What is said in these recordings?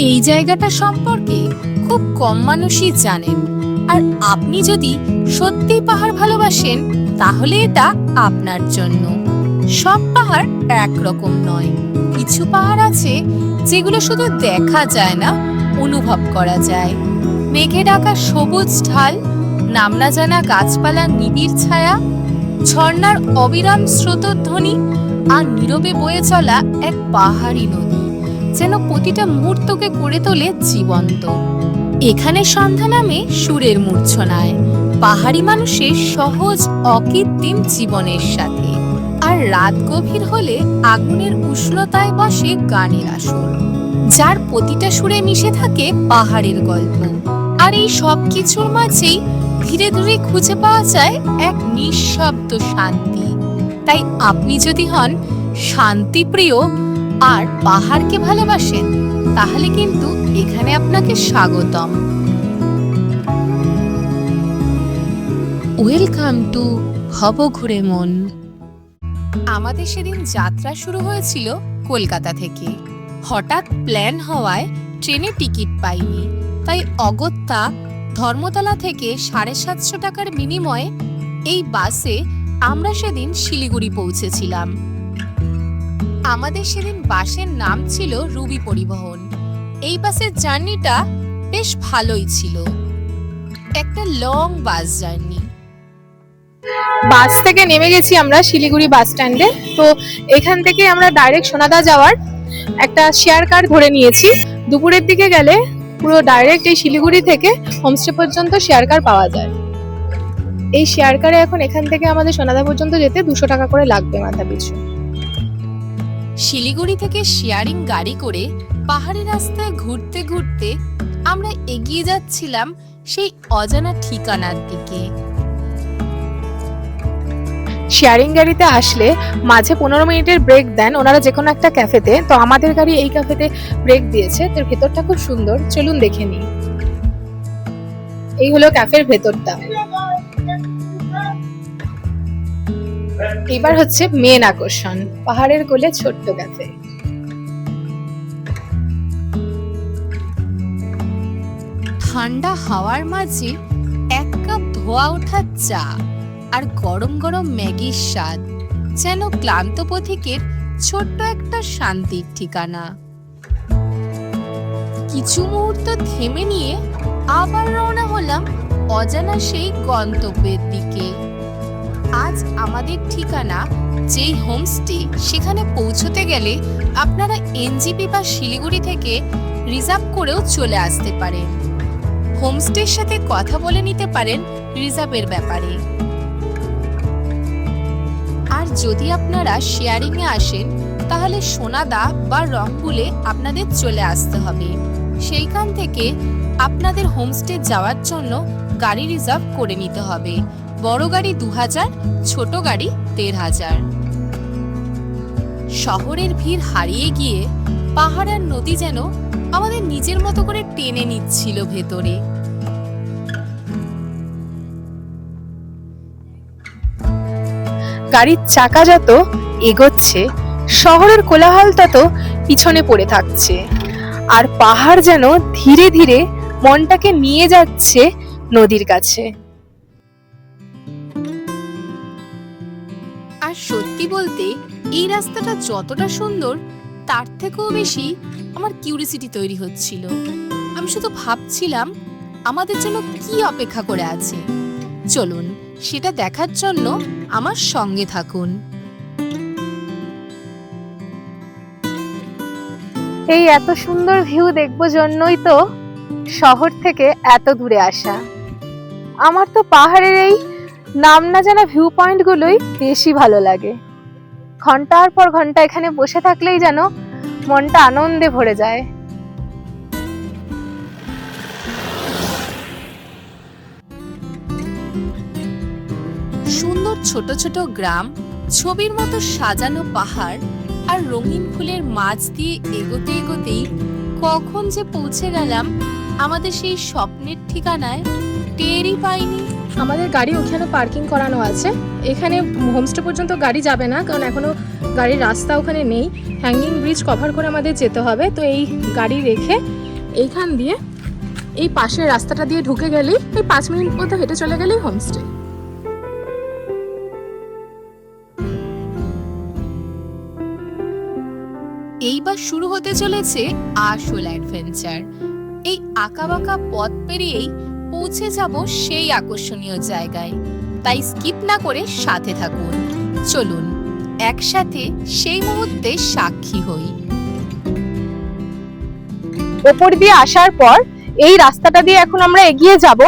এই জায়গাটা সম্পর্কে খুব কম মানুষই জানেন, আর আপনি যদি সত্যি পাহাড় ভালোবাসেন তাহলে এটা আপনার জন্য। সব পাহাড় একরকম নয়, কিছু পাহাড় আছে যেগুলো শুধু দেখা যায় না, অনুভব করা যায়। মেঘে ঢাকা সবুজ ঢাল, নাম না জানা গাছপালা, নিবিড় ছায়া, ঝর্ণার অবিরাম স্রোতধ্বনি আর নীরবে বয়ে চলা এক পাহাড়ি নদী যেন প্রতিটা মুহূর্তকে করে তোলে জীবন্ত। এখানে সন্ধ্যা নামে সুরের মূর্ছনায়, পাহাড়ি মানুষের সহজ অকৃত্রিম জীবনের সাথে। আর রাত গভীর হলে আগুনের উষ্ণতায় বসে গানের আসর, যার প্রতিটা সুরে মিশে থাকে পাহাড়ের গল্প। আর এই সব কিছুর মাঝেই ধীরে ধীরে খুঁজে পাওয়া যায় এক নিঃশব্দ শান্তি। তাই আপনি যদি হন শান্তিপ্রিয় আর পাহাড়কে ভালোবাসেন তাহলে কিন্তু এখানে আপনাকে স্বাগতম। ওয়েলকাম টু হব ঘুরে মন। আমাদের সেদিন যাত্রা শুরু হয়েছিল কলকাতা থেকে। হঠাৎ প্ল্যান হওয়ায় ট্রেনে টিকিট পাইনি, তাই অগত্যা ধর্মতলা থেকে 750 টাকার বিনিময়ে এই বাসে আমরা সেদিন শিলিগুড়ি পৌঁছেছিলাম। আমাদের সেদিন বাসের নাম ছিল রুবি পরিবহন। এই বাসের জার্নিটা বেশ ভালোই ছিল, একটা লং বাস জার্নি। বাস থেকে নেমে গেছি আমরা শিলিগুড়ি বাস স্ট্যান্ডে। তো এখান থেকে আমরা ডাইরেক্ট সোনাদা যাওয়ার একটা শেয়ার কার ধরে নিয়েছি। দুপুরের দিকে গেলে পুরো ডাইরেক্ট এই শিলিগুড়ি থেকে হোমস্টে পর্যন্ত শেয়ার কার পাওয়া যায়। এই শেয়ার কারে এখন এখান থেকে আমাদের সোনাদা পর্যন্ত যেতে 200 টাকা করে লাগবে মাথা পিছু। শিলিগুড়ি থেকে শেয়ারিং গাড়ি করে পাহাড়ি রাস্তায় ঘুরতে ঘুরতে আমরা এগিয়ে যাচ্ছিলাম সেই অজানা ঠিকানার দিকে। শেয়ারিং গাড়িতে আসলে মাঝে 15 মিনিটের ব্রেক দেন ওনারা যে কোনো একটা ক্যাফেতে। তো আমাদের গাড়ি এই ক্যাফেতে ব্রেক দিয়েছে। তো ভেতরটা খুব সুন্দর, চলুন দেখে নিই। এই হলো ক্যাফের ভেতরটা। এবার হচ্ছে মেন আকর্ষণ, পাহাড়ের কোলে ছোট্ট ক্যাফে। ঠান্ডা হাওয়ার মাঝে এক কাপ ধোয়া ওঠা চা আর গরম গরম ম্যাগির স্বাদ যেন ক্লান্ত পথিকের ছোট্ট একটা শান্তির ঠিকানা। কিছু মুহূর্ত থেমে নিয়ে আবার রওনা হলাম অজানা সেই গন্তব্যের দিকে। আজ আমাদের ঠিকানা যেই হোমস্টে, সেখানে পৌঁছতে গেলে আপনারা এনজিপি বা শিলিগুড়ি থেকে রিজার্ভ করেও চলে আসতে পারেন। হোমস্টের সাথে কথা বলে নিতে পারেন রিজার্ভের ব্যাপারে। আর যদি আপনারা শেয়ারিং এ আসেন তাহলে সোনাদা বা রংপুলে আপনাদের চলে আসতে হবে। সেইখান থেকে আপনাদের হোমস্টে যাওয়ার জন্য গাড়ি রিজার্ভ করে নিতে হবে। বড় গাড়ি 2000, ছোট গাড়ি 1500। শহরের ভিড় হারিয়ে গিয়ে পাহাড়ের নদী যেন আমাদের নিজের মতো করে টেনে নিচ্ছিল ভেতরে। গাড়ির চাকা যত এগোচ্ছে শহরের কোলাহল তত পিছনে পড়ে থাকছে, আর পাহাড় যেন ধীরে ধীরে মনটাকে নিয়ে যাচ্ছে নদীর কাছে। আর সত্যি বলতে এই রাস্তাটা যতটা সুন্দর তার থেকেও বেশি আমার কিউরিসিটি তৈরি হচ্ছিল। আমি শুধু ভাবছিলাম আমাদের জন্য কি অপেক্ষা করে আছে। চলুন সেটা দেখার জন্য আমার সঙ্গে থাকুন। এই এত সুন্দর ভিউ দেখবো জন্যই তো শহর থেকে এত দূরে আসা। আমার তো পাহাড়ের এই নাম না জানা ভিউ পয়েন্ট গুলোই বেশি ভালো লাগে। ঘন্টার পর ঘন্টা এখানে বসে থাকলেই যেন মনটা আনন্দে ভরে যায়। সুন্দর ছোট ছোট গ্রাম, ছবির মতো সাজানো পাহাড় আর রঙিন ফুলের মাঝ দিয়ে এগোতে এগোতেই কখন যে পৌঁছে গেলাম আমাদের সেই স্বপ্নের ঠিকানায় টেরই পাইনি। আমাদের গাড়ি ওখানে পার্কিং করানো আছে। এখানে হোমস্টে পর্যন্ত গাড়ি যাবে না, কারণ এখনো গাড়ির রাস্তা ওখানে নেই। হ্যাঙ্গিং ব্রিজ কভার করে আমাদের যেতে হবে। তো এই গাড়ি রেখে এইখান দিয়ে এই পাশের রাস্তাটা দিয়ে ঢুকে গেলেই এই 5 মিনিট মতো হেঁটে চলে গেলেই হোমস্টে। এইবার শুরু হতে চলেছে আসল অ্যাডভেঞ্চার। এই আঁকাবাঁকা পথ পেরিয়েই পৌঁছে যাব সেই আকর্ষণীয় জায়গায়, তাই স্কিপ না করে সাথে থাকুন। চলুন একসাথে সেই মুহূর্তে সাক্ষী হই। ওপর দিয়ে আসার পর এই রাস্তাটা দিয়ে এখন আমরা এগিয়ে যাব,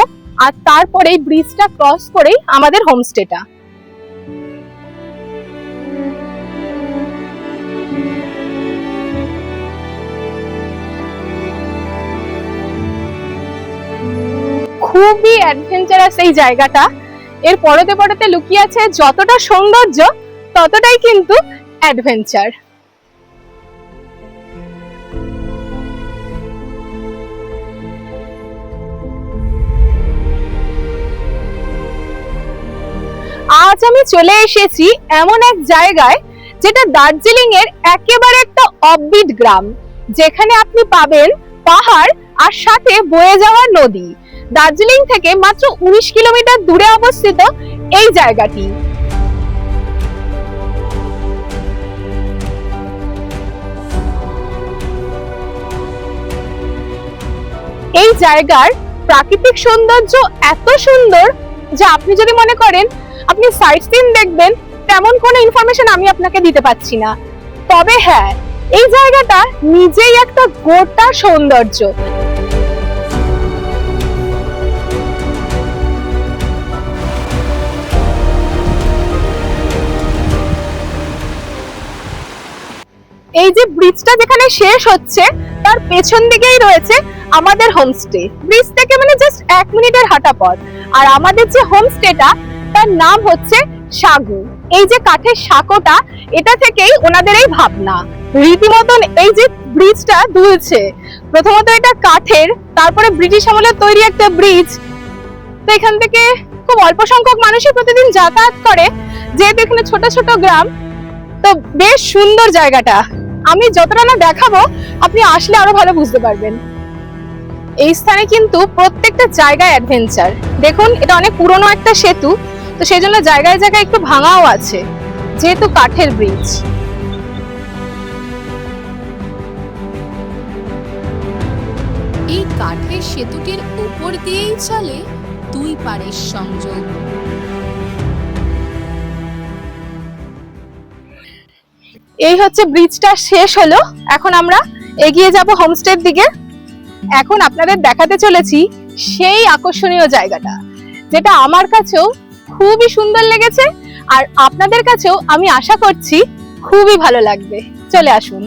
আর তারপরে এই ব্রিজটা ক্রস করেই আমাদের হোমস্টেটা। খুবই অ্যাডভেঞ্চারাস এই জায়গাটা। এর পরতে পরতে লুকিয়ে আছে যতটা সৌন্দর্য ততটাই কিন্তু অ্যাডভেঞ্চার। আজ আমি চলে এসেছি এমন এক জায়গায় যেটা দার্জিলিং এর একেবারে একটা অফবিট গ্রাম, যেখানে আপনি পাবেন পাহাড় আর সাথে বয়ে যাওয়া নদী। দার্জিলিং থেকে মাত্র 19 কিলোমিটার দূরে অবস্থিত এই জায়গাটি। এই জায়গার প্রাকৃতিক সৌন্দর্য এত সুন্দর যে আপনি যদি মনে করেন আপনি সাইট সিন দেখবেন, তেমন কোনো ইনফরমেশন আমি আপনাকে দিতে পারছি না। তবে হ্যাঁ, এই জায়গাটা নিজেই একটা গোটা সৌন্দর্য। এই যে ব্রিজটা যেখানে শেষ হচ্ছে তার পেছন দিকেই রয়েছে আমাদের হোমস্টে। ব্রিজ থেকে মানে জাস্ট 1 মিনিটের হাঁটা পথ। আর আমাদের যে হোমস্টেটা তার নাম হচ্ছে সাগু। এই যে কাঠের সাঁকোটা, এটা থেকেই ওনাদের এই ভাবনা। রীতিমতন এই যে ব্রিজটা দুলছে, প্রথমত এটা কাঠের, তারপরে ব্রিটিশ আমলের তৈরি একটা ব্রিজ। তো এখান থেকে খুব অল্প সংখ্যক মানুষই প্রতিদিন যাতায়াত করে, যেহেতু এখানে ছোট ছোট গ্রাম। তো বেশ সুন্দর জায়গাটা। আমি যতটা না দেখাবো, আপনি আসলে আরো ভালো বুঝতে পারবেন। এই স্থানে কিন্তু প্রত্যেকটা জায়গায় অ্যাডভেঞ্চার। দেখুন, এটা অনেক পুরনো একটা সেতু, তো সেই জন্য জায়গায় জায়গায় একটু ভাঙাও আছে, যেহেতু কাঠের ব্রিজ। এই কাঠের সেতুটির উপর দিয়েই চলে 2 পাড়ের সংযোগ। এই হচ্ছে ব্রিজটা শেষ হলো। এখন আমরা এগিয়ে যাব হোমস্টের দিকে। এখন আপনাদের দেখাতে চলেছি সেই আকর্ষণীয় জায়গাটা, যেটা আমার কাছেও খুবই সুন্দর লেগেছে, আর আপনাদের কাছেও আমি আশা করছি খুবই ভালো লাগবে। চলে আসুন।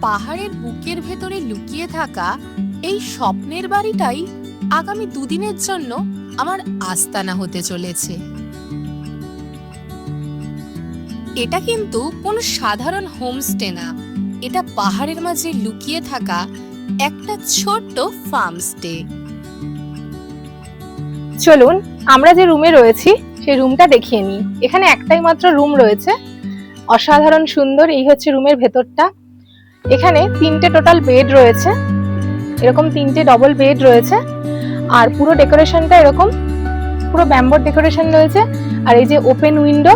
পাহাড়ের বুকের ভেতরে লুকিয়ে থাকা এই স্বপ্নের বাড়িটাই আগামী 2 দিনের জন্য আমার আস্তানা হতে চলেছে। এটা কিন্তু কোনো সাধারণ হোমস্টে না, এটা পাহাড়ের মাঝে লুকিয়ে থাকা একটা ছোট্ট ফার্ম স্টে। চলুন আমরা যে রুমে রয়েছি সেই রুমটা দেখিয়ে নিই। এখানে একটাই মাত্র রুম রয়েছে, অসাধারণ সুন্দর। এই হচ্ছে রুমের ভেতরটা। এখানে 3টে টোটাল বেড রয়েছে, এরকম 3টে ডবল বেড রয়েছে। আর পুরো ডেকোরেশনটা এরকম পুরো ব্যাম্বোর ডেকোরেশন রয়েছে। আর এই যে ওপেন উইন্ডো,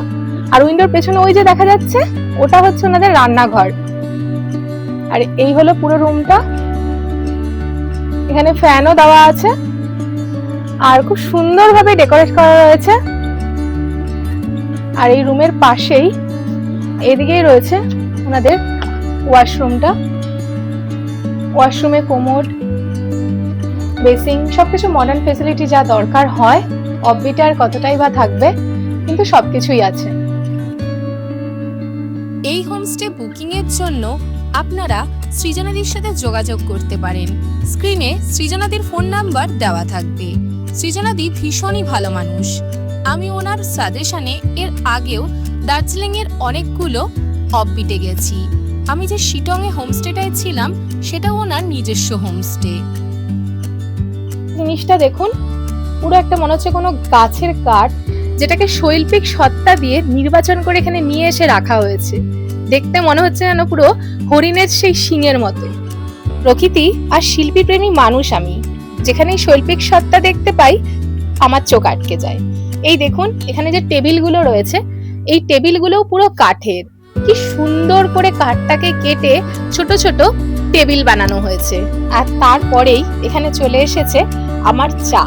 আর উইন্ডোর পেছনে ওই যে দেখা যাচ্ছে ওটা হচ্ছে ওনাদের রান্নাঘর। আর এই হলো পুরো রুমটা। এখানে ফ্যানও দেওয়া আছে, আর খুব সুন্দরভাবে ডেকোরেট করা রয়েছে। আর এই রুমের পাশেই এদিকেই রয়েছে ওনাদের ওয়াশরুমটা। ওয়াশরুমে কোমোড, বেসিং, সবকিছু মডার্ন ফেসিলিটি যা দরকার হয়। অফবিটে আর কতটাই বা থাকবে, কিন্তু সবকিছুই আছে। এই হোমস্টে বুকিং এর জন্য আপনারা সৃজনাদির সাথে যোগাযোগ করতে পারেন। স্ক্রিনে সৃজনাদির ফোন নাম্বার দেওয়া থাকবে। সৃজনাদি ভীষণই ভালো মানুষ। আমি ওনার সাজেশনে এর আগেও দার্জিলিং এর অনেকগুলো অফবিটে গেছি। আমি যে শিটং এ হোমস্টেটায় ছিলাম সেটা ওনার নিজস্ব হোমস্টে। জিনিসটা দেখুন, পুরো একটা মনে হচ্ছে কোনো গাছের কাঠ, যেটাকে শৈল্পিক সত্তা দিয়ে নির্বাচন করে এখানে নিয়ে এসে রাখা হয়েছে। দেখতে মনে হচ্ছে যেন পুরো হরিণের সেই শিঙের মতো। প্রকৃতি আর শিল্পী প্রেমী মানুষ আমি, যেখানেই শৈল্পিক সত্তা দেখতে পাই আমার চোখ আটকে যায়। এই দেখুন এখানে যে টেবিলগুলো রয়েছে, এই টেবিলগুলোও পুরো কাঠের। কি সুন্দর করে কাঠটাকে কেটে ছোট ছোট টেবিল বানানো হয়েছে। আর তারপরেই এখানে চলে এসেছে আমার চা।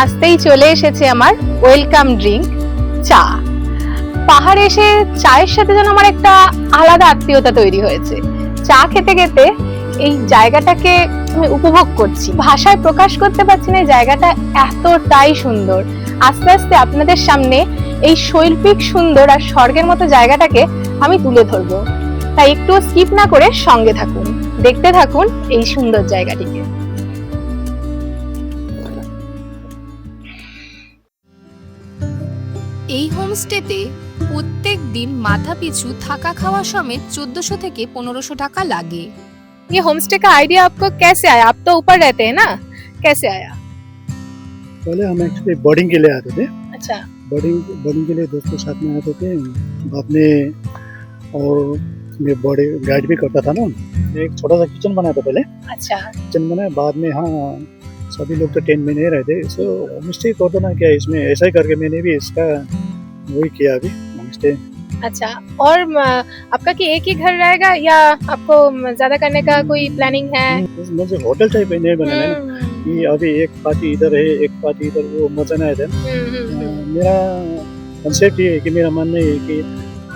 আসতেই চলে এসেছে আমার ওয়েলকাম ড্রিঙ্ক, চা। পাহাড়ে এসে চায়ের সাথে যেন আমার একটা আলাদা আত্মীয়তা তৈরি হয়েছে। চা খেতে খেতে এই জায়গাটাকে আমি উপভোগ করছি, ভাষায় প্রকাশ করতে পারছি না। এই জায়গাটা এতটাই সুন্দর। আস্তে আস্তে আপনাদের সামনে এই শৈল্পিক সুন্দর আর স্বর্গের মতো জায়গাটাকে আমি তুলে ধরবো, তাই একটু স্কিপ না করে সঙ্গে থাকুন, দেখতে থাকুন এই সুন্দর জায়গাটিকে। এই হোমস্টেতে প্রত্যেক দিন মাথা পিছু থাকা খাওয়া সমেত 1400 থেকে 1500 টাকা লাগে। ये होमस्टे का आइडिया आपको कैसे आया? आप तो ऊपर रहते हैं ना, कैसे आया? पहले हम एक्चुअली बोर्डिंग के लिए आते थे। अच्छा। बोर्डिंग के लिए दोस्तों साथ में आते थे। बाद में और मैं बॉडी गाइड भी करता था ना। एक छोटा सा किचन बनाया था पहले। अच्छा। किचन बनाया बाद में। हाँ, सभी लोग तो टेंट में नहीं रहते, सो होमस्टे करते ना क्या इसमें ऐसा ही करके मैंने भी इसका वही किया अभी होमस्टे। अच्छा, और आपका कि एक ही घर रहेगा या आपको ज्यादा करने का कोई प्लानिंग है? मुझे होटल टाइप नहीं बनाना है कि अभी एक पार्टी इधर है एक पार्टी इधर, वो मजा नहीं आता। मेरा कंसेप्ट ये है कि मेरा मानना ये है कि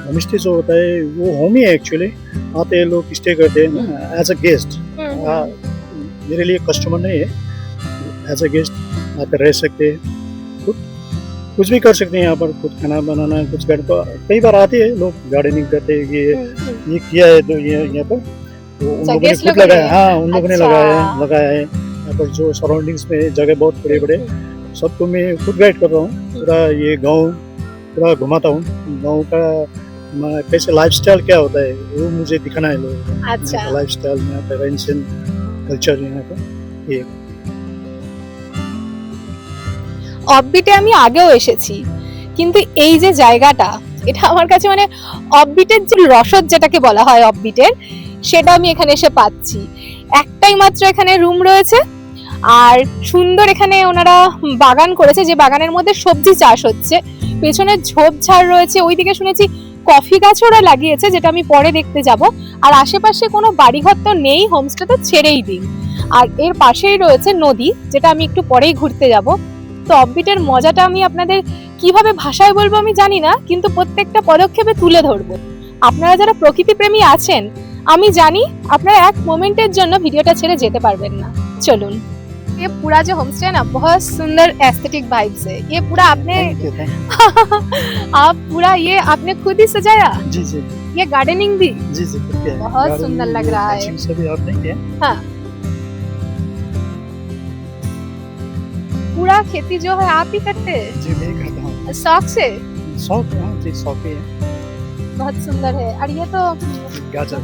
होमस्टे जो होता है वो होम ही है एक्चुअली। आते हैं लोग स्टे करते हैं एज अ गेस्ट। मेरे लिए कस्टमर नहीं है, एज अ गेस्ट आकर रह सकते हैं, कुछ भी कर सकते हैं यहाँ पर। कुछ खाना बनाना, कुछ कई बार आते हैं लोग गार्डनिंग करते हैं। ये किया है तो ये यहाँ पर तो उन लोगों ने खुद लगाया। हाँ, उन लोगों ने लगाया है यहाँ पर। जो सराउंडिंग्स में जगह बहुत बड़े बड़े, सबको मैं खुद गाइड कर रहा हूँ। पूरा ये गाँव पूरा घुमाता हूँ। गाँव का कैसे लाइफस्टाइल क्या होता है वो मुझे दिखाना है लोगों को। अच्छा। लाइफस्टाइल यहाँ पर एंशिएंट कल्चर यहाँ पर ये। অফবিটে আমি আগেও এসেছি, কিন্তু এই যে জায়গাটা, এটা আমার কাছে মানে অফবিটের যে রসদ যেটাকে বলা হয় অফবিটের, সেটা আমি এখানে এসে পাচ্ছি। একটাই মাত্র এখানে রুম রয়েছে, আর সুন্দর এখানে ওনারা বাগান করেছে, যে বাগানের মধ্যে সবজি চাষ হচ্ছে। পেছনে ঝোপঝাড় রয়েছে, ওইদিকে শুনেছি কফি গাছ ওরা লাগিয়েছে, যেটা আমি পরে দেখতে যাব। আর আশেপাশে কোনো বাড়িঘর তো নেই, হোমস্টে তো ছেড়েই দিন। আর এর পাশেই রয়েছে নদী, যেটা আমি একটু পরেই ঘুরতে যাব। তো অফবিটের মজাটা আমি আপনাদের কিভাবে ভাষায় বলবো আমি জানি না, কিন্তু প্রত্যেকটা পদক্ষেপে তুলে ধরবো। আপনারা যারা প্রকৃতি প্রেমী আছেন, আমি জানি আপনারা এক মোমেন্টের জন্য ভিডিওটা ছেড়ে যেতে পারবেন না। চলুন। ये पूरा जो होमस्टे है ना, बहुत सुंदर एस्थेटिक वाइब्स है। ये पूरा आपने आप पूरा ये आपने खुद ही सजाया? जी जी। ये गार्डनिंग भी? जी जी, बहुत सुंदर लग रहा है। सभी आपने किया? हाँ। पूरा खेती जो है आप ही करते हैं? जी मैं करता हूँ। शौक से? शौक? हाँ जी, शौक ही है। बहुत सुंदर है। और ये तो गाजर।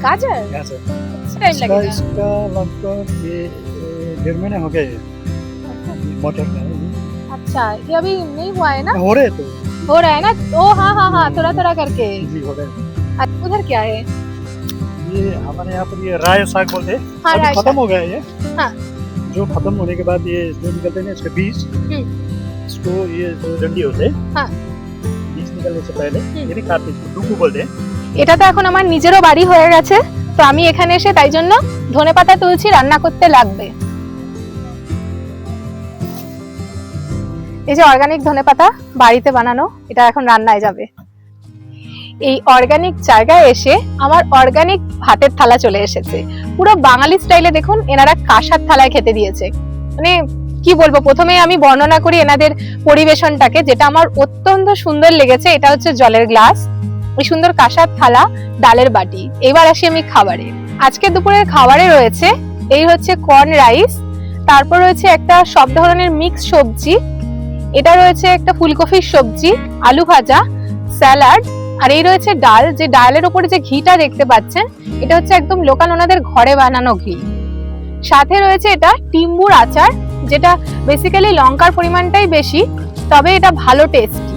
गाजर? गाजर कितना टाइम लगेगा? इसका लगभग ये 1.5 महीने हो गए हैं। मटर का अच्छा, ये अभी नहीं हुआ है ना? हो रहे तो हो रहा है ना? ओ हाँ हाँ हाँ, थोड़ा थोड़ा करके। जी हो रहे हैं। उधर क्या है? ये हमारे यहाँ पर ये राय साग बोलते हैं। हाँ, अभी राय खत्म साग। हो गया है ये। हाँ। जो खत्म होने के बाद ये जो निकलते हैं इसके बीज, इसको ये जो डंडी होते हैं, हाँ, बीज निकलने से पहले ये भी काटते हैं, डुकू बोलते हैं। এটা তো এখন আমার নিজেরও বাড়ি হয়ে গেছে, তো আমি এখানে এসে তাই জন্য ধনেপাতা তুলছি, রান্না করতে লাগবে। এই যে অর্গানিক ধনেপাতা বাড়িতে বানানো, এটা এখন রান্নায় যাবে। এই অর্গানিক জায়গায় এসে আমার অর্গানিক ভাতের থালা চলে এসেছে। পুরো বাঙালি স্টাইলে দেখুন, এনারা কাঁসার থালায় খেতে দিয়েছে। মানে কি বলবো, প্রথমে আমি বর্ণনা করি এনাদের পরিবেশনটাকে, যেটা আমার অত্যন্ত সুন্দর লেগেছে। এটা হচ্ছে জলের গ্লাস, এই সুন্দর কাঁসার থালা, ডালের বাটি। এবার আসি আমি খাবারে। আজকে দুপুরের খাবারে রয়েছে এই হচ্ছে কর্ন রাইস, তারপর রয়েছে একটা সব ধরনের মিক্স সবজি, এটা রয়েছে একটা ফুলকপির সবজি, আলু ভাজা, স্যালাড, আর এই রয়েছে ডাল। যে ডালের উপরে যে ঘিটা দেখতে পাচ্ছেন, এটা হচ্ছে একদম লোকাল ওনাদের ঘরে বানানো ঘি। সাথে রয়েছে এটা টিম্বুর আচার, যেটা বেসিক্যালি লঙ্কার পরিমাণটাই বেশি, তবে এটা ভালো টেস্টি।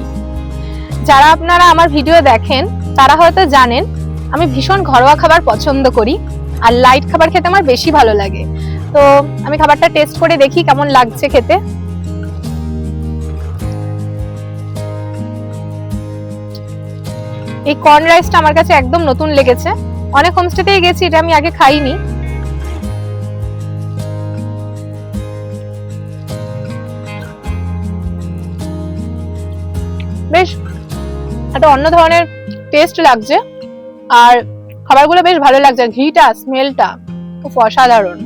যারা আপনারা আমার ভিডিও দেখেন তারা হয়তো জানেন আমি ভীষণ ঘরোয়া খাবার পছন্দ করি, আর লাইট খাবার খেতে আমার বেশি ভালো লাগে। তো আমি খাবারটা টেস্ট করে দেখি কেমন লাগছে খেতে। এই কর্ন রাইসটা আমার কাছে একদম নতুন লেগেছে, অনেক হোমস্টেতেই গেছি, এটা আমি আগে খাইনি। বেশ একটা অন্য ধরনের টেস্ট লাগছে, আর খাবারগুলো বেশ ভালো লাগছে, ঘিটা স্মেলটা খুব অসাধারণ।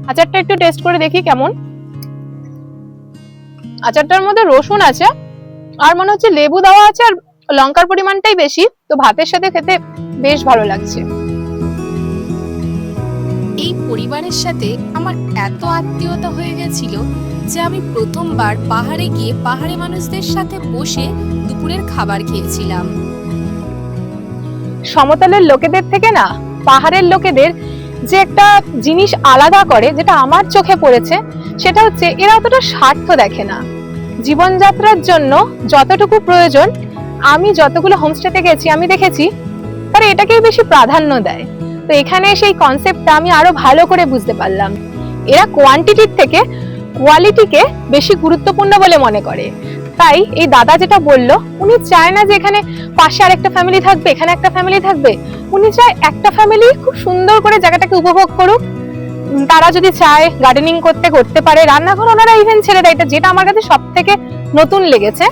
আচারটা একটু টেস্ট করে দেখি কেমন। আচারটার মধ্যে রসুন আছে, আর মনে হচ্ছে লেবু দেওয়া আছে, আর লঙ্কার পরিমাণটাই বেশি, তো ভাতের সাথে খেতে বেশ ভালো লাগছে। এই পরিবারের সাথে আমার এত আত্মীয়তা হয়ে গেছিল যে আমি প্রথমবার পাহাড়ে গিয়ে পাহাড়ি মানুষদের সাথে বসে দুপুরের খাবার খেয়েছিলাম। সমতলের লোকেদের থেকে না পাহাড়ের লোকেদের যে একটা জিনিস আলাদা করে, যেটা আমার চোখে পড়েছে, সেটা হচ্ছে এরা অতটা স্বার্থ দেখে না। জীবনযাত্রার জন্য যতটুকু প্রয়োজন, আমি যতগুলো হোমস্টেতে গেছি আমি দেখেছি তারা এটাকেই বেশি প্রাধান্য দেয়। তো এখানে সেই কনসেপ্টটা আমি আরো ভালো করে বুঝতে পারলাম। এরা কোয়ান্টিটির থেকে কোয়ালিটিকে বেশি গুরুত্বপূর্ণ বলে মনে করে। তাই এই দাদা যেটা বললো, উনি চায় না যে এখানে পাশে আরেকটা ফ্যামিলি থাকবে, এখানে একটা ফ্যামিলি থাকবে, উনি চায় একটা ফ্যামিলি খুব সুন্দর করে জায়গাটাকে উপভোগ করুক। তারা যদি চায় গার্ডেনিং করতে পারে, রান্নাঘর ওনারা ইভেন ছেড়ে দেয়। যেটা আমার কাছে সব থেকে নতুন লেগেছে,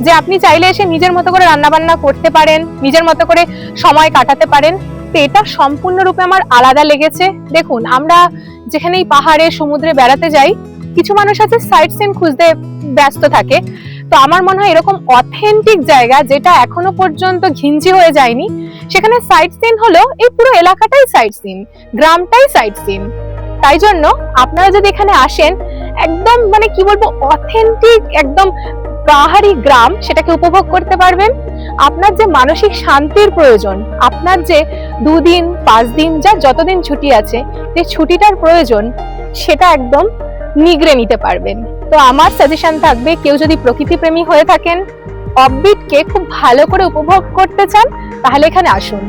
যে আপনি চাইলে এসে নিজের মতো করে রান্না বান্না করতে পারেন, নিজের মতো করে সময় কাটাতে পারেন। তো এটা সম্পূর্ণরূপে আমার আলাদা লেগেছে। দেখুন, আমরা যেখানেই পাহাড়ে সমুদ্রে বেড়াতে যাই, কিছু মানুষ আছে সাইট সিন খুঁজতে ব্যস্ত থাকে। তো আমার মনে হয় এরকম অথেন্টিক জায়গা যেটা এখনো পর্যন্ত ঘিঞ্জি হয়ে যায়নি, সেখানে সাইট সিন হলো এই পুরো এলাকাটাই সাইট সিন, গ্রামটাই সাইট সিন। তাই জন্য আপনারা যদি এখানে আসেন, একদম মানে কি বলবো, অথেন্টিক একদম পাহাড়ি গ্রাম, সেটাকে উপভোগ করতে পারবেন। আপনার যে মানসিক শান্তির প্রয়োজন, আপনার যে 2 দিন 5 দিন যা যতদিন ছুটি আছে, যে ছুটিটার প্রয়োজন, সেটা একদম নিগড়ে নিতে পারবেন। তো আমার সাজেশন থাকবে, কেউ যদি প্রকৃতি প্রেমী হয়ে থাকেন, অফবিটকে খুব ভালো করে উপভোগ করতে চান, তাহলে এখানে আসুন।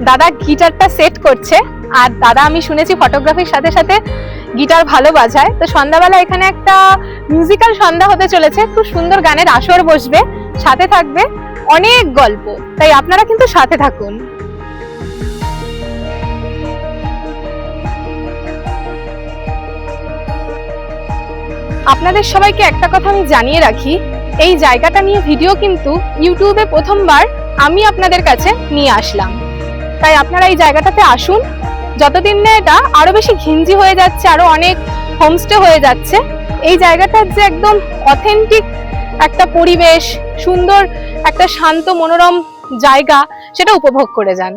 দাদা গিটারটা সেট করছে, আর দাদা আমি শুনেছি ফটোগ্রাফির সাথে সাথে গিটার ভালো বাজায়। তো সন্ধ্যাবেলা এখানে একটা মিউজিক্যাল সন্ধ্যা হতে চলেছে, খুব সুন্দর গানের আসর বসবে, সাথে থাকবে অনেক গল্প। তাই আপনারা কিন্তু সাথে থাকুন। আপনাদের সবাইকে একটা কথা আমি জানিয়ে রাখি, এই জায়গাটা নিয়ে ভিডিও কিন্তু ইউটিউবে প্রথমবার আমি আপনাদের কাছে নিয়ে আসলাম। তাই আপনারা এই জায়গাটাতে আসুন। যতদিন না এটা আরো বেশি ঘিঞ্জি হয়ে যাচ্ছে, আরো অনেক হোমস্টে হয়ে যাচ্ছে, এই জায়গাটার যে একদম অথেন্টিক একটা পরিবেশ, সুন্দর একটা শান্ত মনোরম জায়গা, সেটা উপভোগ করে যান।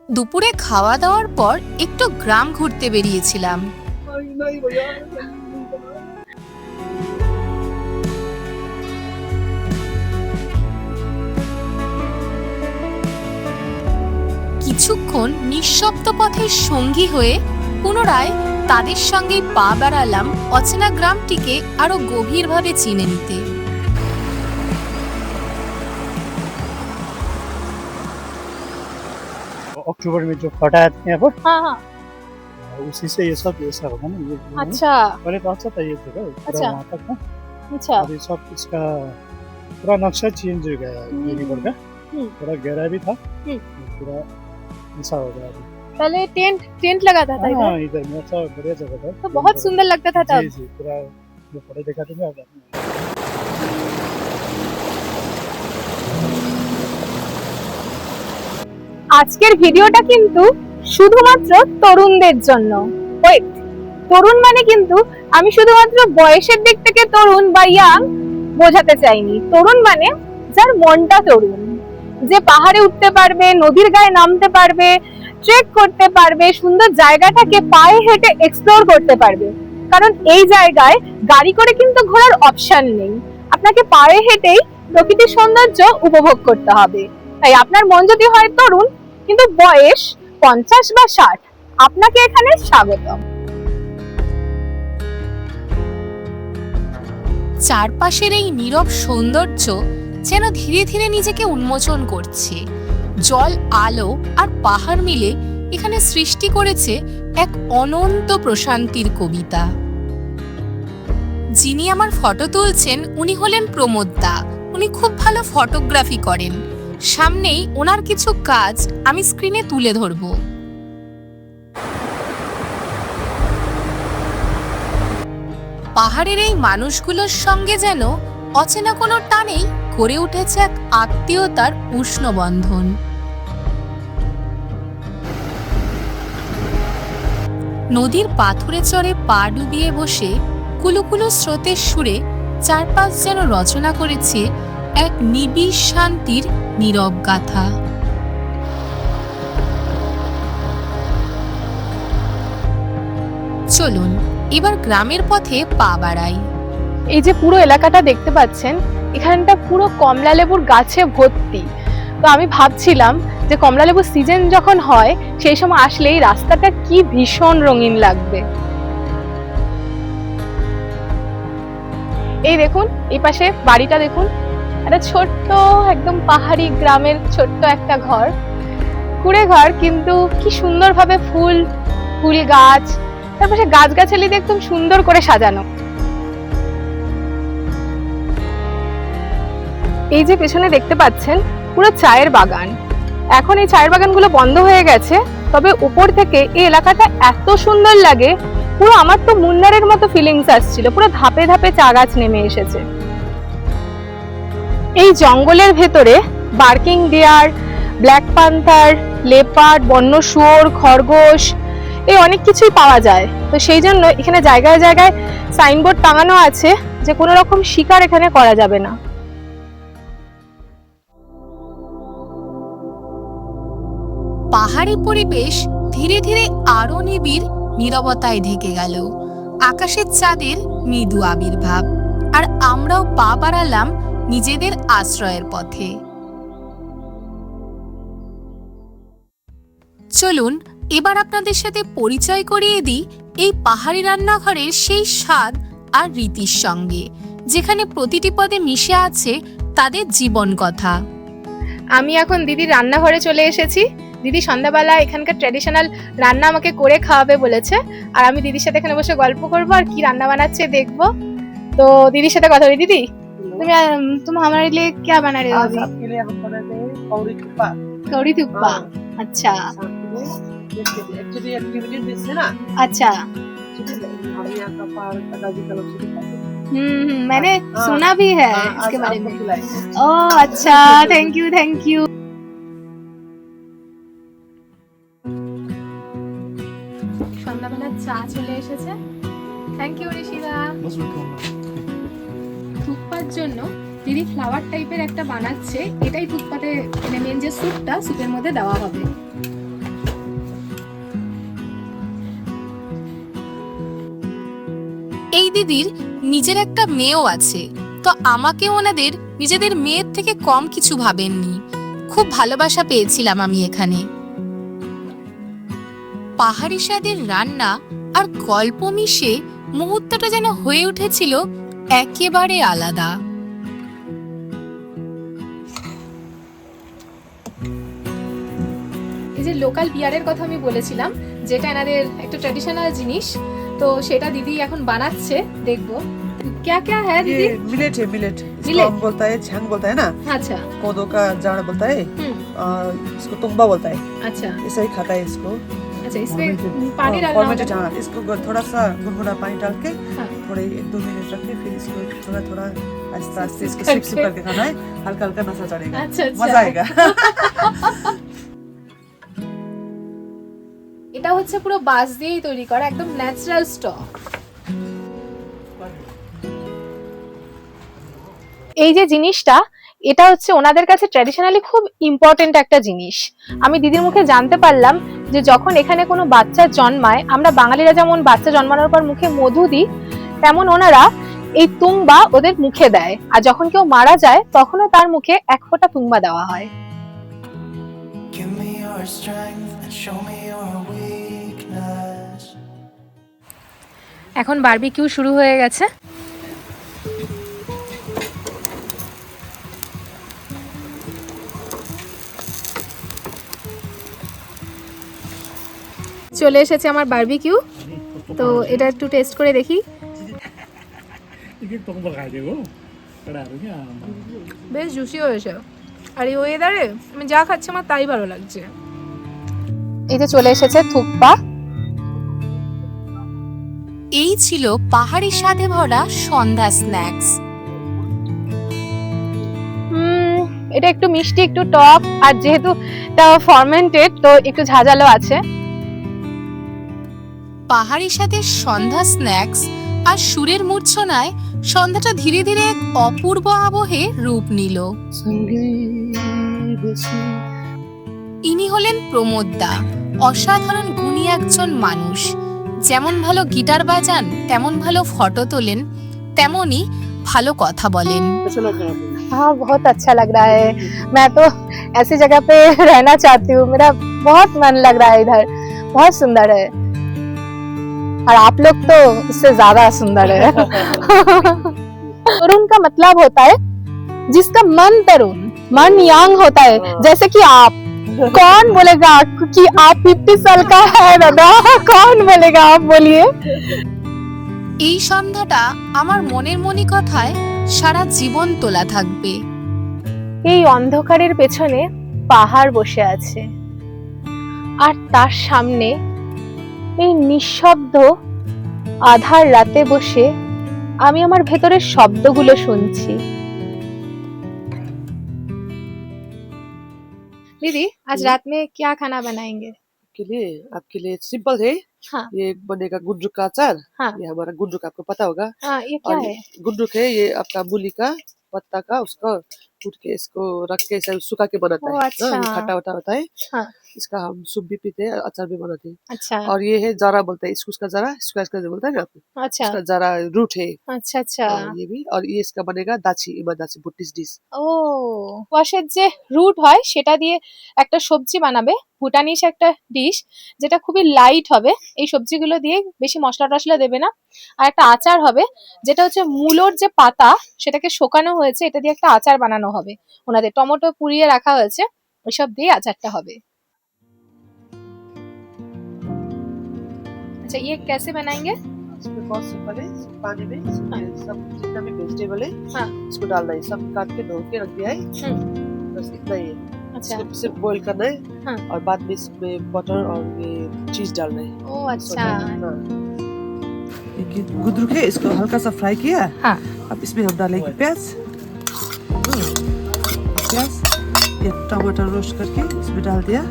দুপুরে খাওয়া দাওয়ার পর একটু গ্রাম ঘুরতে বেরিয়েছিলাম। কিছুক্ষণ নিঃশব্দ পথের সঙ্গী হয়ে পুনরায় তাদের সঙ্গে পা বাড়ালাম অচেনা গ্রামটিকে আরো গভীরভাবে চিনে নিতে। अक्टूबर में जो फटा है यहाँ पर, हाँ हाँ, उसी से ये सब ऐसा होगा ना। ये अच्छा पहले तो अच्छा था ये जगह, पूरा अच्छा। वहाँ तक ना। अच्छा। अभी सब इसका पूरा नक्शा चेंज हो गया है, ये रिवर का पूरा गहरा भी था, पूरा ऐसा हो गया अभी। पहले टेंट लगा था इधर, हाँ, इधर में अच्छा बढ़िया जगह था, तो बहुत सुंदर लगता था तब। जी जी, पूरा जो फोटो देखा थे ना। আজকের ভিডিওটা কিন্তু শুধুমাত্র তরুণদের জন্য। ওয়েট, তরুণ মানে কিন্তু আমি শুধুমাত্র বয়সের দিক থেকে তরুণ বা ইয়াং বোঝাতে চাইনি। তরুণ মানে যার মনটা তরুণ, যে পাহাড়ে উঠতে পারবে, নদীর গায়ে নামতে পারবে, ট্রেক করতে পারবে, সুন্দর জায়গাটাকে পায়ে হেঁটে এক্সপ্লোর করতে পারবে। কারণ এই জায়গায় গাড়ি করে কিন্তু ঘোরার অপশন নেই, আপনাকে পায়ে হেঁটেই প্রকৃতির সৌন্দর্য উপভোগ করতে হবে। তাই আপনার মন যদি হয় তরুণ, কিন্তু বয়স 50 বা 60, আপনাকে এখানে স্বাগতম। চারপাশের এই নীরব সৌন্দর্য যেন ধীরে ধীরে নিজেকে উন্মোচন করছে। জল, আলো আর পাহাড় মিলে এখানে সৃষ্টি করেছে এক অনন্ত প্রশান্তির কবিতা। যিনি আমার ফটো তুলছেন উনি হলেন প্রমোদ দা। উনি খুব ভালো ফটোগ্রাফি করেন। সামনেই ওনার কিছু কাজ আমি স্ক্রিনে তুলে ধরব। পাহাড়ের এই মানুষগুলোর সঙ্গে যেন অচেনা কোনো টানেই গড়ে উঠেছে এক আত্মীয়তার উষ্ণ বন্ধন। নদীর পাথুরে চরে পা ডুবিয়ে বসে কুলুকুলু স্রোতের সুরে চারপাশ যেন রচনা করেছে এক নিবিড় শান্তির নীরব গাথা। চলুন এবার গ্রামের পথে পা বাড়াই। এই যে পুরো এলাকাটা দেখতে পাচ্ছেন, এখানটা পুরো কমলা লেবুর গাছে ভর্তি। তো আমি ভাবছিলাম যে কমলা লেবুর সিজন যখন হয় সেই সময় আসলে এই রাস্তাটা কি ভীষণ রঙিন লাগবে। এই দেখুন, এই পাশে বাড়িটা দেখুন, একটা ছোট্ট একদম পাহাড়ি গ্রামের ছোট্ট একটা ঘর, কুড়ে ঘর, কিন্তু কি সুন্দরভাবে ফুল গাছ, তারপরে গাছগাছালি দিয়ে একদম সুন্দর করে সাজানো। এই যে পেছনে দেখতে পাচ্ছেন পুরো চায়ের বাগান। এখন এই চায়ের বাগানগুলো বন্ধ হয়ে গেছে, তবে উপর থেকে এই এলাকাটা এত সুন্দর লাগে, পুরো আমার তো মুন্নারের মতো ফিলিংস আসছিল। পুরো ধাপে ধাপে চা গাছ নেমে এসেছে। এই জঙ্গলের ভেতরে barking deer, black panther, leopard, বন্য শুয়োর, খরগোশ, এই অনেক কিছুই পাওয়া যায়। তো সেই জন্য এখানে জায়গায় জায়গায় সাইনবোর্ড টাঙানো আছে যে কোনো রকম শিকার এখানে করা যাবে না। পাহাড়ি পরিবেশ ধীরে ধীরে আরো নিবিড় নীরবতায় ঢেকে গেল। আকাশের চাঁদের মৃদু আবির্ভাব, আর আমরাও পা বাড়ালাম নিজেদের আশ্রয়ের পথে। চলুন এবার আপনাদের সাথে পরিচয় করিয়ে দিই এই পাহাড়ি রান্নাঘরের সেই স্বাদ আর রীতির সঙ্গে, যেখানে প্রতিটি পদে মিশে আছে তাদের জীবন কথা। আমি এখন দিদির রান্নাঘরে চলে এসেছি। দিদি সন্ধ্যাবেলা এখানকার ট্র্যাডিশনাল রান্না আমাকে করে খাওয়াবে বলেছে, আর আমি দিদির সাথে এখানে বসে গল্প করবো আর কি রান্না বানাচ্ছে দেখবো। তো দিদির সাথে কথা বলি। दिदी तुम हमारे लिए क्या बना रहे हो अभी? आपके लिए हम बना रहे हैं कौड़ी थुप्पा। कौड़ी थुप्पा। अच्छा एक्चुअली एक्टिविटी डिश है ना। अच्छा, हमारे यहाँ का पहाड़ का दादी का लोग मैंने सुना भी है इसके बारे में। ओह अच्छा, थैंक यू। সন্ধ্যাবেলা চা চলে এসেছে। Thank you Rishida. থুপ্পার জন্য দিদি ফ্লাওয়ার টাইপের একটা বানাচ্ছে। এটাই থুপ্পাতে মানে মেন যে স্যুপটা, স্যুপের মধ্যে দেওয়া হবে। এই দিদির নিজের একটা মেয়েও আছে, তো আমাকে ওনাদের নিজেদের মেয়ের থেকে কম কিছু ভাবেননি। খুব ভালোবাসা পেয়েছিলাম আমি এখানে। পাহাড়ি স্বাদের রান্না আর গল্প মিশে মুহূর্তটা যেন হয়ে উঠেছিল একেবারে আলাদা। এই যে লোকাল বিয়ারের কথা আমি বলেছিলাম, যেটা এনাদের একটা ট্র্যাডিশনাল জিনিস, তো সেটা দিদি এখন বানাচ্ছে, দেখবো। क्या क्या है दीदी? ये मिलेट है, मिलेट। इसको मिलेट? हम बोलता है छंग बोलता है ना। अच्छा कोदो का जाड़ बोलता है। इसको तुम्बा बोलता है। अच्छा ऐसा ही खाता है इसको। अच्छा, इसमें पानी डालना फॉर्मेटेड, होगा? हाँ। इसको थोड़ा सा गुनगुना पानी डाल के हाँ। थोड़े 1-2 मिनट रख के फिर इसको थोड़ा थोड़ा आस्ते आस्ते इसको करके। सिप करके खाना है। हल्का हल्का नशा चढ़ेगा। अच्छा अच्छा, मजा आएगा। এটা হচ্ছে পুরো বাঁশ দিয়েই তৈরি করা একদম ন্যাচারাল স্টক। এই যে জিনিসটা, এটা হচ্ছে ওনাদের কাছে ট্র্যাডিশনালি খুব ইম্পর্টেন্ট একটা জিনিস। আমি দিদির মুখে জানতে পারলাম যে যখন এখানে কোনো বাচ্চা জন্মায়, আমরা বাঙালিরা যেমন বাচ্চা জন্মানোর পর মুখে মধু দিই, তেমন ওনারা এই তুংবা ওদের মুখে দেয়। আর যখন কেউ মারা যায় তখনও তার মুখে 1 ফোঁটা তুংবা দেওয়া হয়। Give me your strength and show me your weakness. এখন বারবিকিউ শুরু হয়ে গেছে। চলে এসেছে আমার বারবিকিউ, তো এটা একটু টেস্ট করে দেখি। বেশ জুসি হয়েছে, আর এই ওয়েদারে আমি যা খাচ্ছি আমার তাই ভালো লাগছে। এই যে চলে এসেছে থুকপা। এই ছিল পাহাড়ি স্বাদে ভরা সন্ধ্যা স্ন্যাক্স। এটা একটু মিষ্টি, একটু টক, আর যেহেতু এটা ফার্মেন্টেড তো একটু ঝাঁঝালো আছে। পাহাড়ি স্বাদের সন্ধ্যা স্ন্যাক্স আর সুরের মূর্ছনায় সন্ধ্যাটা ধীরে ধীরে এক অপূর্ব আবহে রূপ নিল। ইনি হলেন প্রমোদ দা, অসাধারণ গুণী একজন মানুষ। যেমন ভালো গিটার বাজান, তেমন ভালো ফটো তোলেন, তেমনই ভালো কথা বলেন। हाँ, बहुत अच्छा लग रहा है। मैं तो ऐसी जगह पे रहना चाहती हूँ, मेरा बहुत मन लग रहा है इधर, बहुत सुंदर है। और आप लोग तो इससे ज्यादा सुंदर है। तरुण का मतलब होता है जिसका मन तरुण, मन यंग होता है, जैसे कि आप। कौन बोलेगा कि आप 50 साल का है दादा? कौन बोलेगा? आप बोलिए। এই সন্ধ্যাটা আমার মনের মনি কথায় সারা জীবন তোলা থাকবে। এই অন্ধকারের পেছনে পাহাড় বসে আছে, আর তার সামনে এই নিঃশব্দ আধার রাতে বসে আমি আমার ভেতরের শব্দগুলো শুনছি। दीदी, आज रात में क्या खाना बनाएंगे? आपके लिए सिंपल है। हाँ। ये बनेगा गुन्द्रुक का अचार। हाँ। ये हमारा गुन्द्रुक आपको पता होगा। हाँ, ये क्या और है? गुन्द्रुक है ये आपका मूली का पत्ता का, उसको कूट के इसको रख के ऐसे सुखा के बनाता ओ, है। अच्छा। हाँ, ये खट्टा वट्टा होता है। हाँ। इसका हम सूप भी पीते हैं, अचार भी बनाते हैं। अच्छा और ये है जारा बोलते हैं, इसको उसका जारा, इसको इसका जो बोलता है ना आपको, अच्छा उसका जारा रूट है। अच्छा अच्छा। ये भी, और ये इसका बनेगा दाची, इमा दाची बुट्टिस डिश। ও, ওয়াশের যে রুট হয় সেটা দিয়ে একটা সবজি বানাবে, ভুটানিস একটা ডিশ, যেটা খুবই লাইট হবে। এই সবজিগুলো দিয়ে বেশি মশলা টশলা দেবে না। আর একটা আচার হবে, যেটা হচ্ছে মূলোর যে পাতা সেটাকে শোকানো হয়েছে, এটা দিয়ে একটা আচার বানানো হবে। ওনাদের টমেটো পুড়িয়ে রাখা হয়েছে, ওইসব দিয়ে আচারটা হবে। अच्छा, ये कैसे बनाएंगे? इसमें बहुत सिंपल है, पानी में सब जितना भी वेजिटेबल है हाँ। इसको डालना है, सब काट के धो के रख दिया है, बस इतना ही है। अच्छा। इसको सिर्फ बॉईल करना है। हाँ। और बाद में इसमें बटर और ये चीज डालना है। ओ अच्छा। हाँ। ये गुन्द्रुक है, इसको हल्का सा फ्राई किया। हाँ। अब इसमें हम डालेंगे प्याज, प्याज, ये टमाटर रोस्ट करके इसमें डाल दिया,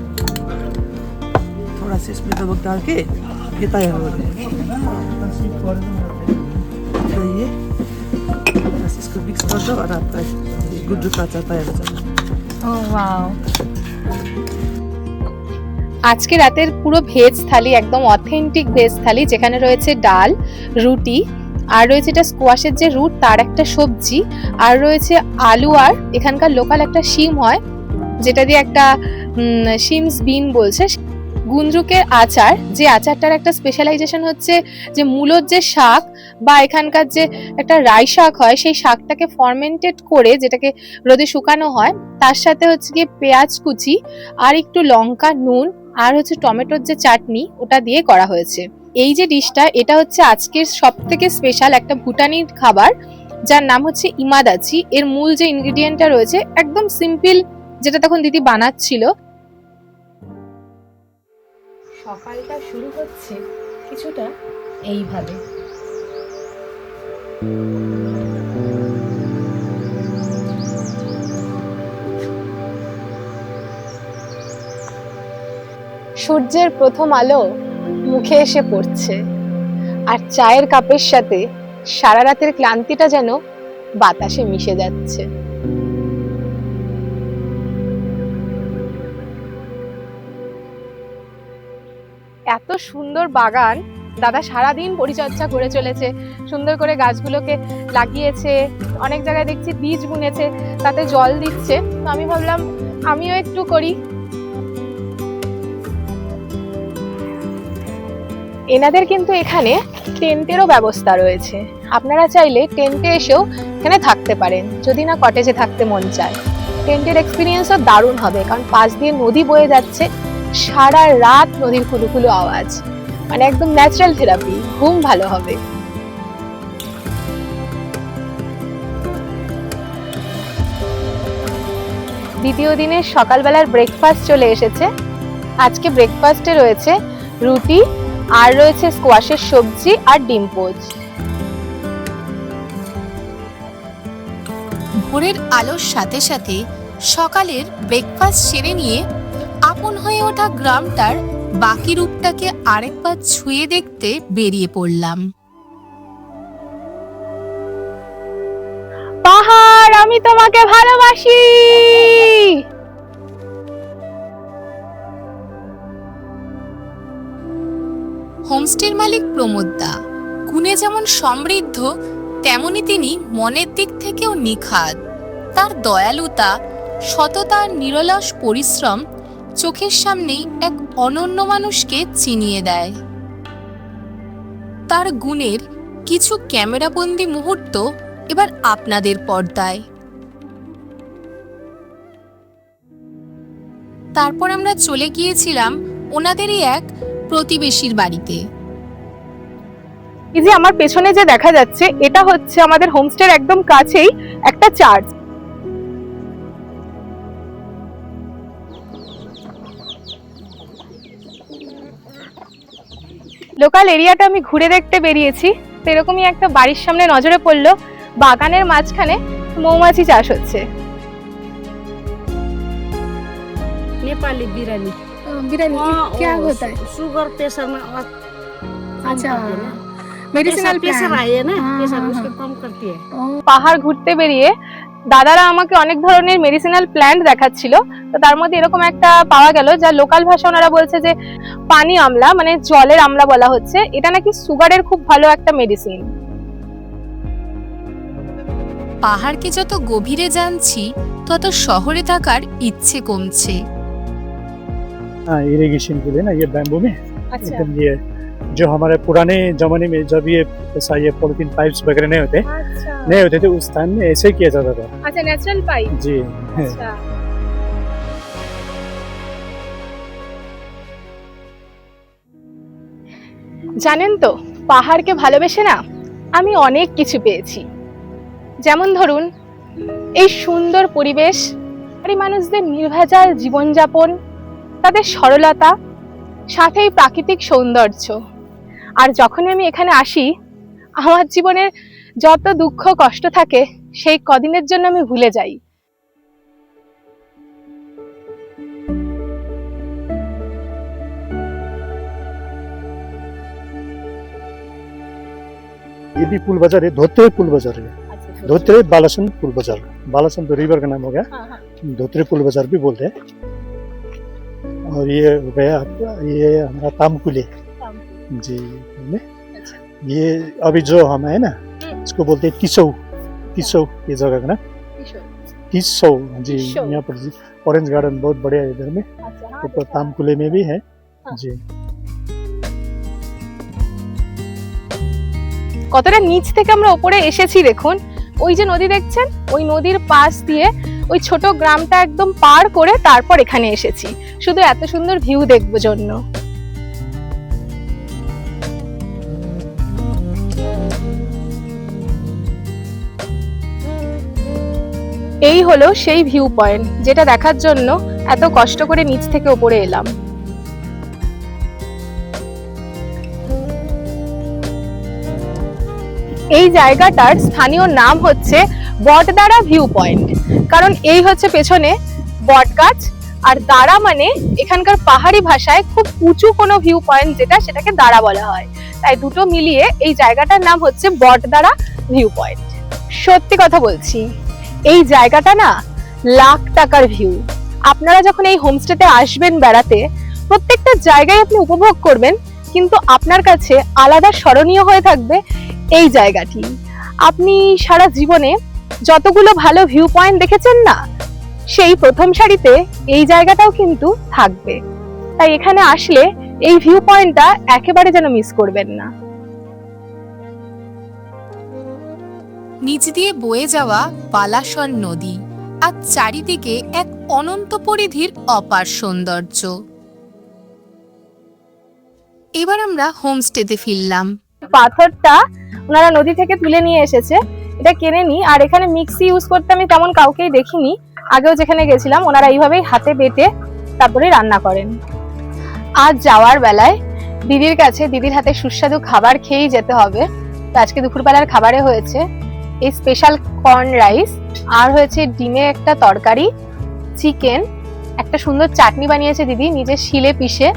थोड़ा सा इसमें नमक डाल के ये तैयार हो गया। तो ये बस इसको मिक्स कर दो और आपका गुन्द्रुक का अचार तैयार हो जाएगा। ও ওয়াও। আজকে রাতের পুরো ভেজ থালি, একদম অথেন্টিক ভেজ থালি, যেখানে রয়েছে ডাল, রুটি, আর রয়েছে এটা স্কোয়াশের যে রুট তার একটা সবজি, আর রয়েছে আলু, আর এখানকার লোকাল একটা শিম হয় যেটা দিয়ে একটা শিমস বিন বলছে, গুন্দ্রুকের আচার। যে আচারটার একটা স্পেশালাইজেশন হচ্ছে যে মূলোর যে শাক বা এখানকার যে একটা রাই শাক হয়, সেই শাকটাকে ফরমেন্টেড করে যেটাকে রোদে শুকানো হয়, তার সাথে হচ্ছে গিয়ে পেঁয়াজ কুচি আর একটু লঙ্কা, নুন, আর হচ্ছে টমেটোর যে চাটনি, ওটা দিয়ে করা হয়েছে। এই যে ডিশটা, এটা হচ্ছে আজকের সব থেকে স্পেশাল একটা ভুটানি খাবার, যার নাম হচ্ছে ইমাদাচি। এর মূল যে ইনগ্রিডিয়েন্টটা রয়েছে একদম সিম্পল, যেটা তখন দিদি বানাচ্ছিল। সকালটা শুরু হচ্ছে কিছুটা এইভাবে। সূর্যের প্রথম আলো মুখে এসে পড়ছে, আর চায়ের কাপের সাথে সারা রাতের ক্লান্তিটা যেন বাতাসে মিশে যাচ্ছে। এত সুন্দর বাগান, দাদা সারাদিন পরিচর্যা করে চলেছে, সুন্দর করে গাছগুলোকে লাগিয়েছে, অনেক জায়গায় দেখছি বীজ বুনেছে, তাতে জল দিচ্ছে। তো আমি ভাবলাম আমিও একটু করি। এনাদের কিন্তু এখানে টেন্টেরও ব্যবস্থা রয়েছে, আপনারা চাইলে টেন্টে এসেও এখানে থাকতে পারেন যদি না কটেজে থাকতে মন চায়। টেন্টের এক্সপিরিয়েন্সও দারুণ হবে, কারণ পাশ দিয়ে নদী বয়ে যাচ্ছে, সারা রাত নদীর কুলুকুলু আওয়াজ, মানে একদম ন্যাচারাল থেরাপি, ঘুম ভালো হবে। দ্বিতীয় দিনের সকালবেলার ব্রেকফাস্ট চলে এসেছে। আজকে ব্রেকফাস্টে রয়েছে রুটি আর রয়েছে স্কোয়াশের সবজি আর ডিম পোচ। ভোরের আলোর সাথে সাথে সকালের ব্রেকফাস্ট সেরে নিয়ে আপন হয়ে ওঠা গ্রামটার বাকি রূপটাকে আরেকবার ছুঁয়ে দেখতে বেরিয়ে পড়লাম। পাহাড়, আমি তোমাকে ভালোবাসি। হোমস্টের মালিক প্রমোদ দা গুণে যেমন সমৃদ্ধ, তেমনি তিনি মনের দিক থেকেও নিখাদ। তার দয়ালুতা, সততা, নিরলস পরিশ্রম চোখের সামনেই এক অনন্য মানুষকে চিনিয়ে দেয়। তার গুণের কিছু ক্যামেরাবন্দি মুহূর্ত এবার আপনাদের পর্দায়। তারপর আমরা চলে গিয়েছিলাম ওনাদেরই এক প্রতিবেশীর বাড়িতে। এই যে আমার পেছনে যে দেখা যাচ্ছে, এটা হচ্ছে আমাদের হোমস্টের একদম কাছেই একটা চার্চ। লোকাল এরিয়াটা আমি ঘুরে দেখতে বেরিয়েছি, তো এরকমই একটা বাড়ির সামনে নজরে পড়লো, বাগানের মাঝখানে মৌমাছি চাষ হচ্ছে। नेपाली बिरानी बिरानी क्या होता है? शुगर प्रेशर में अच्छा, मेडिसिनल प्रेशर प्लांट। आए ना प्रेशर उसको कम करती है। পাহাড় ঘুরতে বেরিয়ে দাদারা আমাকে অনেক ধরনের মেডিসিনাল প্ল্যান্ট দেখাচ্ছিল, তো তার মধ্যে এরকম একটা পাওয়া গেল যা লোকাল ভাষা ওনারা বলছে যে পানি আমলা, মানে জলের আমলা বলা হচ্ছে। এটা নাকি সুগারের খুব ভালো একটা মেডিসিন। পাহাড়কে যত গভীরে জানছি তত শহরে থাকার ইচ্ছে কমছে। हाँ, इरिगेशन के लिए ना ये बैम्बू में আচ্ছা एकदम ये जो हमारे पुराने जमाने में जब ये ऐसा ये पॉलिथीन पाइप्स वगैरह আচ্ছা नहीं होते थे उस टाइम में ऐसे ही किया जाता था। আচ্ছা, ন্যাচারাল পাইপ। जी আচ্ছা, জানেন তো, পাহাড়কে ভালোবেসে না আমি অনেক কিছু পেয়েছি। যেমন ধরুন এই সুন্দর পরিবেশ, আর এই মানুষদের নির্ভেজাল জীবনযাপন, তাদের সরলতা, সাথে এই প্রাকৃতিক সৌন্দর্য। আর যখনই আমি এখানে আসি, আমার জীবনের যত দুঃখ কষ্ট থাকে সেই কদিনের জন্য আমি ভুলে যাই। ये भी पुल बाजार है, धोत्रे पुल बाजार है। धोत्रे बालासन पुल बाजार, बालासन तो रिवर का नाम हो गया, धोत्रे पुल बाजार भी बोलते हैं। और ये हो गया आपका ये हमारा तामकुले जी में। ये अभी जो हम है ना इसको बोलते हैं तिसौ, तिसौ ये जगह का ना तिसौ जी। तिसौ। यहाँ पर जी ऑरेंज गार्डन बहुत बढ़िया है इधर में, ऊपर तामकुले में भी है जी। কতটা নিচ থেকে আমরা উপরে এসেছি দেখুন। ওই যে নদী দেখছেন, ওই নদীর পাশ দিয়ে ওই ছোট গ্রামটা একদম পার করে তারপর এখানে এসেছি, শুধু এত সুন্দর ভিউ দেখবো জন্য। এই হলো সেই ভিউ পয়েন্ট যেটা দেখার জন্য এত কষ্ট করে নিচ থেকে উপরে এলাম। এই জায়গাটার স্থানীয় নাম হচ্ছে বটদারা ভিউ পয়েন্ট, কারণ এই হচ্ছে পেছনে বট গাছ, আর দারা মানে এখানকার পাহাড়ি ভাষায় খুব উঁচু কোনো ভিউ পয়েন্ট যেটা, সেটাকে দারা বলা হয়। তাই দুটো মিলিয়ে এই জায়গাটার নাম হচ্ছে বটদারা ভিউ পয়েন্ট। সত্যি কথা বলছি, এই জায়গাটা না লাখ টাকার ভিউ। আপনারা যখন এই হোমস্টেতে আসবেন বেড়াতে, প্রত্যেকটা জায়গায় আপনি উপভোগ করবেন, কিন্তু আপনার কাছে আলাদা স্মরণীয় হয়ে থাকবে এই জায়গাটি। আপনি সারা জীবনে যতগুলো ভালো ভিউ পয়েন্ট দেখেছেন না, সেই প্রথম সারিতে এই জায়গাটাও কিন্তু থাকবে। তাই এখানে আসলে এই ভিউ পয়েন্টটা একেবারে যেন মিস করবেন না। নিচ দিয়ে বয়ে যাওয়া বালাসন নদী আর চারিদিকে এক অনন্ত পরিধির অপার সৌন্দর্য। এবার আমরা হোমস্টেতে ফিরলাম। পাথরটা ওনারা নদী থেকে তুলে নিয়ে এসেছে, এটা কেনে নি। আর এখানে মিক্সি ইউজ করতে আমি তেমন কাউকেই দেখিনি, আগেও যেখানে গেছিলাম ওনারা এইভাবেই হাতে বেটে তারপরে রান্না করেন। আজ যাওয়ার বেলায় দিদির কাছে, দিদির হাতে সুস্বাদু খাবার খেয়েই যেতে হবে। তো আজকে দুপুরবেলার খাবারে হয়েছে এই স্পেশাল কর্ন রাইস, আর হয়েছে ডিমের একটা তরকারি, চিকেন, একটা সুন্দর চাটনি বানিয়েছে দিদি নিজের শিলে পিষে,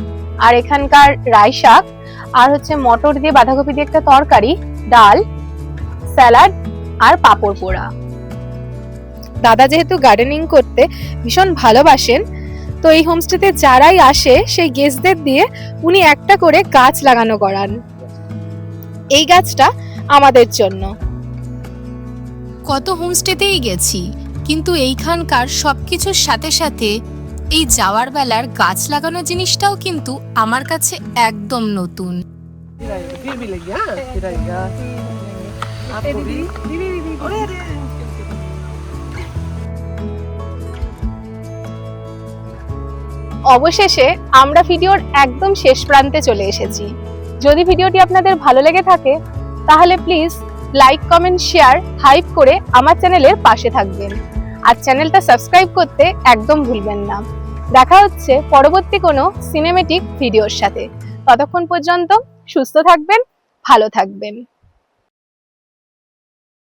আর এখানকার রাই শাক, আর হচ্ছে মটর দিয়ে বাঁধাকপি দিয়ে একটা তরকারি, ডাল, স্যালাড আর পাঁপড় পোড়া। দাদা যেহেতু গার্ডেনিং করতে ভীষণ ভালোবাসেন, তো এই হোমস্টেতে যারাই আসে সেই গেস্টদের দিয়ে উনি একটা করে গাছ লাগানো করান। এই গাছটা আমাদের জন্য। কত হোমস্টেতেই গেছি, কিন্তু এইখানকার সবকিছুর সাথে সাথে এই যাওয়ার বেলার গাছ লাগানো জিনিসটাও কিন্তু আমার কাছে একদম নতুন। फिर मिलेंगे, हाँ फिर आएगा आपको भी। अरे अरे অবশেষে আমরা ভিডিওর একদম শেষ প্রান্তে চলে এসেছি। যদি ভিডিওটি আপনাদের ভালো লেগে থাকে তাহলে please like, comment, share, hype করে আমার চ্যানেলের পাশে থাকবেন। আর চ্যানেলটা সাবস্ক্রাইব করতে একদম ভুলবেন না। দেখা হচ্ছে পরবর্তী কোনো সিনেমেটিক ভিডিওর সাথে। ততক্ষণ পর্যন্ত সুস্থ থাকবেন, ভালো থাকবেন।